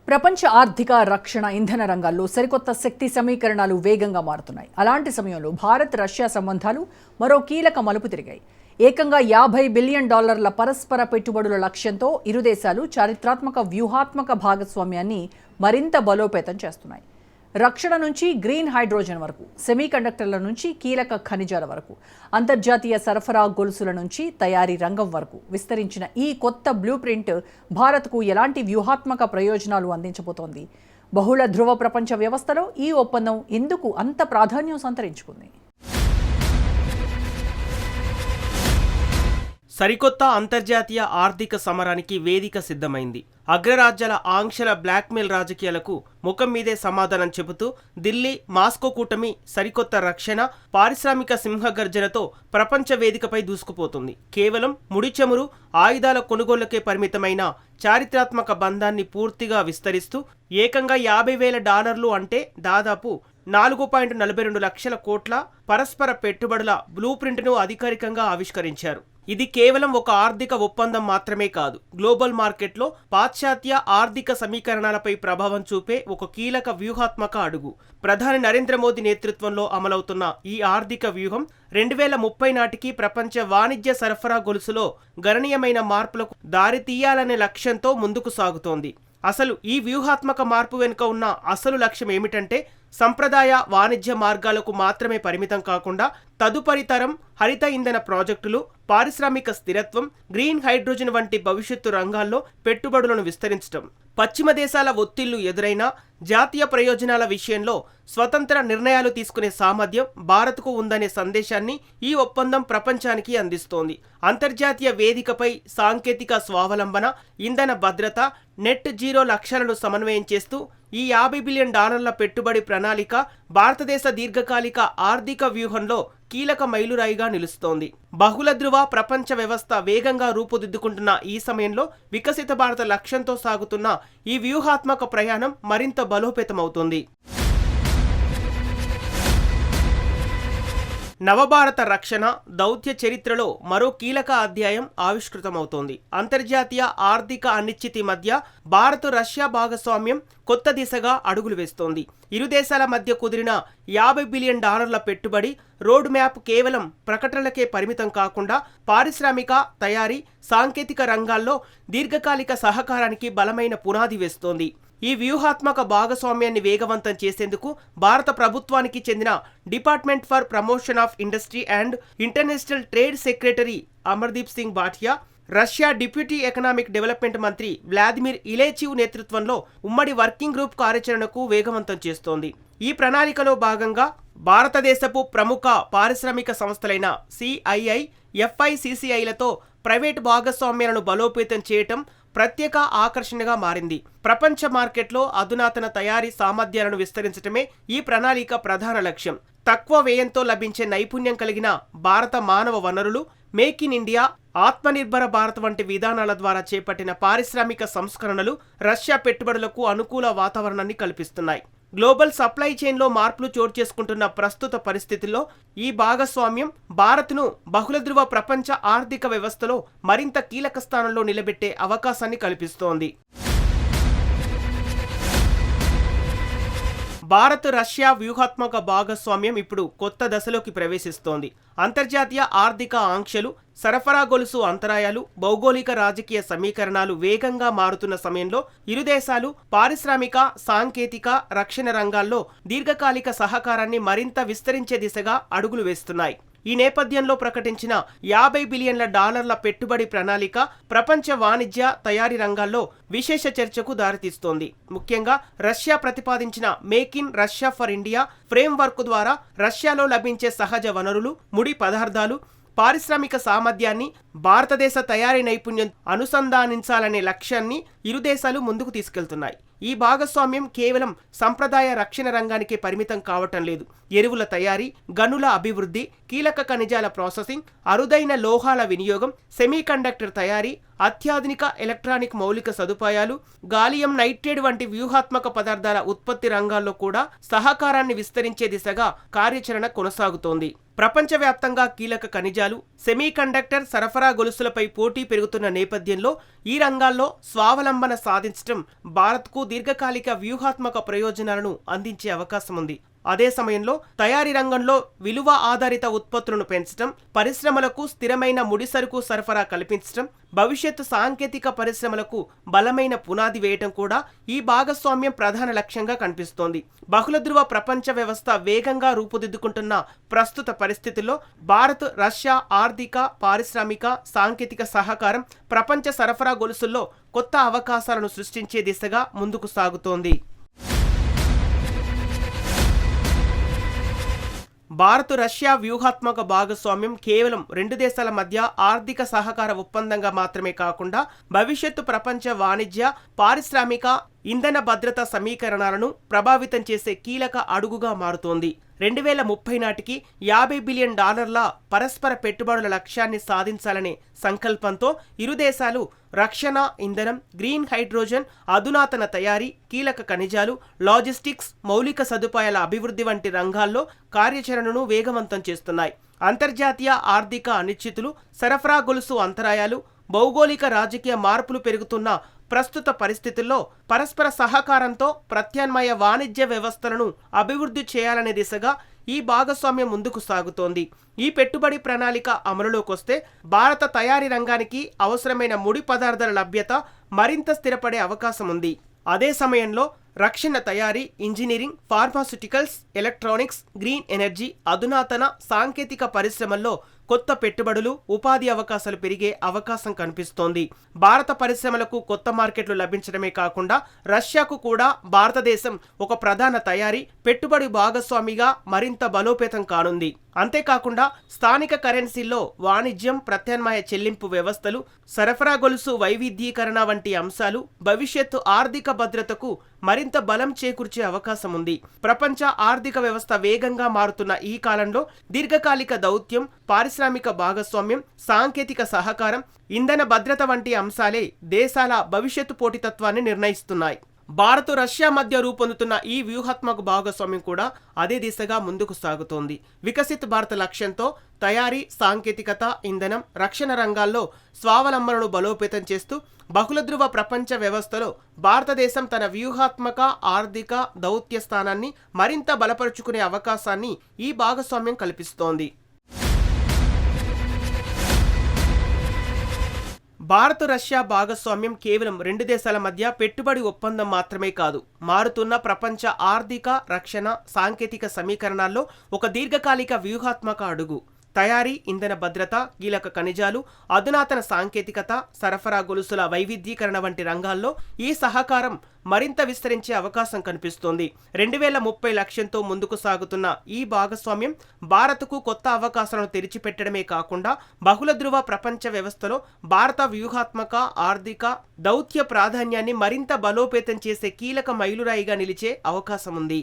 ప్రపంచ ఆర్థిక రక్షణ ఇంధన రంగాల్లో సరికొత్త శక్తి సమీకరణాలు వేగంగా మారుతున్నాయి. అలాంటి సమయంలో భారత్ రష్యా సంబంధాలు మరో కీలక మలుపు తిరిగాయి. ఏకంగా $50 బిలియన్ పరస్పర పెట్టుబడుల లక్ష్యంతో ఇరు దేశాలు చారిత్రాత్మక వ్యూహాత్మక భాగస్వామ్యాన్ని మరింత బలోపేతం చేస్తున్నాయి. రక్షణ నుంచి గ్రీన్ హైడ్రోజన్ వరకు, సెమీకండక్టర్ల నుంచి కీలక ఖనిజాల వరకు, అంతర్జాతీయ సరఫరా గొలుసుల నుంచి తయారీ రంగం వరకు విస్తరించిన ఈ కొత్త బ్లూ ప్రింట్ భారత్కు ఎలాంటి వ్యూహాత్మక ప్రయోజనాలు అందించబోతోంది? బహుళ ధృవ ప్రపంచ వ్యవస్థలో ఈ ఒప్పందం ఎందుకు అంత ప్రాధాన్యం సంతరించుకుంది? సరికొత్త అంతర్జాతీయ ఆర్థిక సమరానికి వేదిక సిద్ధమైంది. అగ్రరాజ్యాల ఆంక్షల బ్లాక్మెయిల్ రాజకీయాలకు ముఖం మీదే సమాధానం చెబుతూ ఢిల్లీ, మాస్కో కూటమి సరికొత్త రక్షణ, పారిశ్రామిక సింహగర్జనతో ప్రపంచ వేదికపై దూసుకుపోతుంది. కేవలం ముడి చమురు, ఆయుధాల కొనుగోళ్లకే పరిమితమైన చారిత్రాత్మక బంధాన్ని పూర్తిగా విస్తరిస్తూ ఏకంగా $50,000 అంటే దాదాపు 4.42 లక్షల కోట్ల పరస్పర పెట్టుబడుల బ్లూ ప్రింట్ను అధికారికంగా ఆవిష్కరించారు. ఇది కేవలం ఒక ఆర్థిక ఒప్పందం మాత్రమే కాదు, గ్లోబల్ మార్కెట్లో పాశ్చాత్య ఆర్థిక సమీకరణాలపై ప్రభావం చూపే ఒక కీలక వ్యూహాత్మక అడుగు. ప్రధాని నరేంద్ర మోదీ నేతృత్వంలో అమలవుతున్న ఈ ఆర్థిక వ్యూహం 2030 నాటికి ప్రపంచ వాణిజ్య సరఫరా గొలుసులో గణనీయమైన మార్పులకు దారితీయాలనే లక్ష్యంతో ముందుకు సాగుతోంది. అసలు ఈ వ్యూహాత్మక మార్పు వెనుక ఉన్న అసలు లక్ష్యం ఏమిటంటే, సంప్రదాయ వాణిజ్య మార్గాలకు మాత్రమే పరిమితం కాకుండా తదుపరి తరం హరిత ఇంధన ప్రాజెక్టులు, పారిశ్రామిక స్థిరత్వం, గ్రీన్ హైడ్రోజన్ వంటి భవిష్యత్తు రంగాల్లో పెట్టుబడులను విస్తరించడం. పశ్చిమ దేశాల ఒత్తిళ్లు ఎదురైనా జాతీయ ప్రయోజనాల విషయంలో స్వతంత్ర నిర్ణయాలు తీసుకునే సామర్థ్యం భారత్కు ఉందనే సందేశాన్ని ఈ ఒప్పందం ప్రపంచానికి అందిస్తోంది. అంతర్జాతీయ వేదికపై సాంకేతిక స్వావలంబన, ఇంధన భద్రత, నెట్ జీరో లక్ష్యాలను సమన్వయం చేస్తూ ఈ $50 బిలియన్ పెట్టుబడి ప్రణాళిక భారతదేశ దీర్ఘకాలిక ఆర్థిక వ్యూహంలో కీలక మైలురాయిగా నిలుస్తోంది. బహుళ ధృవ ప్రపంచ వ్యవస్థ వేగంగా రూపుదిద్దుకుంటున్న ఈ సమయంలో వికసిత భారత లక్ష్యంతో సాగుతున్న ఈ వ్యూహాత్మక ప్రయాణం మరింత బలోపేతమవుతుంది. నవభారత రక్షణ దౌత్య చరిత్రలో మరో కీలక అధ్యాయం ఆవిష్కృతమవుతోంది. అంతర్జాతీయ ఆర్థిక అనిశ్చితి మధ్య భారత్ రష్యా భాగస్వామ్యం కొత్త దిశగా అడుగులు వేస్తోంది. ఇరు దేశాల మధ్య కుదిరిన $50 బిలియన్ పెట్టుబడి రోడ్ మ్యాప్ కేవలం ప్రకటనలకే పరిమితం కాకుండా పారిశ్రామిక, తయారీ, సాంకేతిక రంగాల్లో దీర్ఘకాలిక సహకారానికి బలమైన పునాది వేస్తోంది. ఈ వ్యూహాత్మక భాగస్వామ్యాన్ని వేగవంతం చేసేందుకు భారత ప్రభుత్వానికి చెందిన department for promotion of industry and international trade secretary Amardeep Singh Bhatia, Russia deputy economic development మంత్రి వ్లాదిమిర్ ఇలేచివ్ నేతృత్వంలో ఉమ్మడి వర్కింగ్ గ్రూప్ కార్యాచరణకు వేగవంతం చేస్తోంది. ఈ ప్రణాళికలో భాగంగా భారతదేశపు ప్రముఖ పారిశ్రామిక సంస్థలైన CII, FICCIలతో ప్రైవేటు భాగస్వామ్యాలను బలోపేతం చేయటం ప్రత్యేక ఆకర్షణగా మారింది. ప్రపంచ మార్కెట్లో అధునాతన తయారీ సామర్థ్యాలను విస్తరించడమే ఈ ప్రణాళిక ప్రధాన లక్ష్యం. తక్కువ వ్యయంతో లభించే నైపుణ్యం కలిగిన భారత మానవ వనరులు, make in India, Atmanirbhar Bharat వంటి విధానాల ద్వారా చేపట్టిన పారిశ్రామిక సంస్కరణలు రష్యా పెట్టుబడులకు అనుకూల వాతావరణాన్ని కల్పిస్తున్నాయి. గ్లోబల్ సప్లై చైన్లో మార్పులు చోటు చేసుకుంటున్న ప్రస్తుత పరిస్థితుల్లో ఈ భాగస్వామ్యం భారత్ను బహుళ ధృవ ప్రపంచ ఆర్థిక వ్యవస్థలో మరింత కీలక స్థానంలో నిలబెట్టే అవకాశాన్ని కల్పిస్తోంది. భారత్ రష్యా వ్యూహాత్మక భాగస్వామ్యం ఇప్పుడు కొత్త దశలోకి ప్రవేశిస్తోంది. అంతర్జాతీయ ఆర్థిక ఆంక్షలు, సరఫరా గొలుసు అంతరాయాలు, భౌగోళిక రాజకీయ సమీకరణాలు వేగంగా మారుతున్న సమయంలో ఇరు దేశాలు పారిశ్రామిక, సాంకేతిక, రక్షణ రంగాల్లో దీర్ఘకాలిక సహకారాన్ని మరింత విస్తరించే దిశగా అడుగులు వేస్తున్నాయి. ఈ నేపథ్యంలో ప్రకటించిన $50 బిలియన్ల పెట్టుబడి ప్రణాళిక ప్రపంచ వాణిజ్య, తయారీ రంగాల్లో విశేష చర్చకు దారితీస్తోంది. ముఖ్యంగా రష్యా ప్రతిపాదించిన make in Russia for India framework ద్వారా రష్యాలో లభించే సహజ వనరులు, ముడి పదార్థాలు, పారిశ్రామిక సామర్థ్యాన్ని భారతదేశ తయారీ నైపుణ్యం అనుసంధానించాలనే లక్ష్యాన్ని ఇరు దేశాలు ముందుకు తీసుకెళ్తున్నాయి. ఈ భాగస్వామ్యం కేవలం సంప్రదాయ రక్షణ రంగానికే పరిమితం కావటం లేదు. ఎరువుల తయారీ, గనుల అభివృద్ధి, కీలక ఖనిజాల ప్రాసెసింగ్, అరుదైన లోహాల వినియోగం, సెమీకండక్టర్ తయారీ, అత్యాధునిక ఎలక్ట్రానిక్ మౌలిక సదుపాయాలు, గాలియం నైట్రేట్ వంటి వ్యూహాత్మక పదార్థాల ఉత్పత్తి రంగాల్లో కూడా సహకారాన్ని విస్తరించే దిశగా కార్యాచరణ కొనసాగుతోంది. ప్రపంచవ్యాప్తంగా కీలక ఖనిజాలు, సెమీకండక్టర్ సరఫరా గొలుసులపై పోటీ పెరుగుతున్న నేపథ్యంలో ఈ రంగాల్లో స్వావలంబన సాధించడం భారత్కు దీర్ఘకాలిక వ్యూహాత్మక ప్రయోజనాలను అందించే అవకాశం ఉంది. అదే సమయంలో తయారీ రంగంలో విలువ ఆధారిత ఉత్పత్తులను పెంచడం, పరిశ్రమలకు స్థిరమైన ముడిసరుకు సరఫరా కల్పించడం, భవిష్యత్తు సాంకేతిక పరిశ్రమలకు బలమైన పునాది వేయటం కూడా ఈ భాగస్వామ్యం ప్రధాన లక్ష్యంగా కనిపిస్తోంది. బహుళ ధృవ ప్రపంచ వ్యవస్థ వేగంగా రూపుదిద్దుకుంటున్న ప్రస్తుత పరిస్థితుల్లో భారత్, రష్యా ఆర్థిక, పారిశ్రామిక, సాంకేతిక సహకారం ప్రపంచ సరఫరా గొలుసుల్లో కొత్త అవకాశాలను సృష్టించే దిశగా ముందుకు సాగుతోంది. భారత్, రష్యా వ్యూహాత్మక భాగస్వామ్యం కేవలం రెండు దేశాల మధ్య ఆర్థిక సహకార ఒప్పందంగా మాత్రమే కాకుండా భవిష్యత్తు ప్రపంచ వాణిజ్య, పారిశ్రామిక, ఇంధన భద్రత సమీకరణాలను ప్రభావితం చేసే కీలక అడుగుగా మారుతోంది. 2030 నాటికి $50 బిలియన్ పరస్పర పెట్టుబడుల లక్ష్యాన్ని సాధించాలనే సంకల్పంతో ఇరు దేశాలు రక్షణ, ఇంధనం, గ్రీన్ హైడ్రోజన్, అధునాతన తయారీ, కీలక ఖనిజాలు, లాజిస్టిక్స్, మౌలిక సదుపాయాల అభివృద్ధి వంటి రంగాల్లో కార్యాచరణను వేగవంతం చేస్తున్నాయి. అంతర్జాతీయ ఆర్థిక అనిశ్చితులు, సరఫరా గొలుసు అంతరాయాలు, భౌగోళిక రాజకీయ మార్పులు పెరుగుతున్న ప్రస్తుత పరిస్థితుల్లో పరస్పర సహకారంతో ప్రత్యామ్నాయ వాణిజ్య వ్యవస్థలను అభివృద్ధి చేయాలనే దిశగా ఈ భాగస్వామ్యం ముందుకు సాగుతోంది. ఈ పెట్టుబడి ప్రణాళిక అమలులోకొస్తే భారత తయారీ రంగానికి అవసరమైన ముడి పదార్థాల లభ్యత మరింత స్థిరపడే అవకాశం ఉంది. అదే సమయంలో రక్షణ తయారీ, engineering, pharmaceuticals, electronics, green energy, అధునాతన సాంకేతిక పరిశ్రమల్లో కొత్త పెట్టుబడులు, ఉపాధి అవకాశాలు పెరిగే అవకాశం కనిపిస్తోంది. భారత పరిశ్రమలకు కొత్త మార్కెట్లు లభించడమే కాకుండా రష్యాకు కూడా భారతదేశం ఒక ప్రధాన తయారీ, పెట్టుబడి భాగస్వామిగా మరింత బలోపేతం కానుంది. అంతేకాకుండా స్థానిక కరెన్సీల్లో వాణిజ్యం, ప్రత్యామ్నాయ చెల్లింపు వ్యవస్థలు, సరఫరా గొలుసు వైవిధ్యీకరణ వంటి అంశాలు భవిష్యత్తు ఆర్థిక భద్రతకు మరింత బలం చేకూర్చే అవకాశం ఉంది. ప్రపంచ ఆర్థిక వ్యవస్థ వేగంగా మారుతున్న ఈ కాలంలో దీర్ఘకాలిక దౌత్యం, పారిశ్రామిక భాగస్వామ్యం, సాంకేతిక సహకారం, ఇంధన భద్రత వంటి అంశాలే దేశాల భవిష్యత్తు పోటీతత్వాన్ని నిర్ణయిస్తున్నాయి. భారత్, రష్యా మధ్య రూపొందుతున్న ఈ వ్యూహాత్మక భాగస్వామ్యం కూడా అదే దిశగా ముందుకు సాగుతోంది. వికసిత్ భారత్ లక్ష్యంతో తయారీ, సాంకేతికత, ఇంధనం, రక్షణ రంగాల్లో స్వావలంబనను బలోపేతం చేస్తూ బహుళ ధృవ ప్రపంచ వ్యవస్థలో భారతదేశం తన వ్యూహాత్మక, ఆర్థిక, దౌత్య స్థానాన్ని మరింత బలపరుచుకునే అవకాశాన్ని ఈ భాగస్వామ్యం కల్పిస్తోంది. భారత్, రష్యా భాగస్వామ్యం కేవలం రెండు దేశాల మధ్య పెట్టుబడి ఒప్పందం మాత్రమే కాదు, మారుతున్న ప్రపంచ ఆర్థిక, రక్షణ, సాంకేతిక సమీకరణాల్లో ఒక దీర్ఘకాలిక వ్యూహాత్మక అడుగు. తయారీ, ఇంధన భద్రత, కీలక ఖనిజాలు, అధునాతన సాంకేతికత, సరఫరా గొలుసుల వైవిధ్యీకరణ వంటి రంగాల్లో ఈ సహకారం మరింత విస్తరించే అవకాశం కనిపిస్తోంది. 2030 లక్ష్యంతో ముందుకు సాగుతున్న ఈ భాగస్వామ్యం భారత్కు కొత్త అవకాశాలను తెరిచిపెట్టడమే కాకుండా బహుళ ధృవ ప్రపంచ వ్యవస్థలో భారత వ్యూహాత్మక, ఆర్థిక, దౌత్య ప్రాధాన్యాన్ని మరింత బలోపేతం చేసే కీలక మైలురాయిగా నిలిచే అవకాశం ఉంది.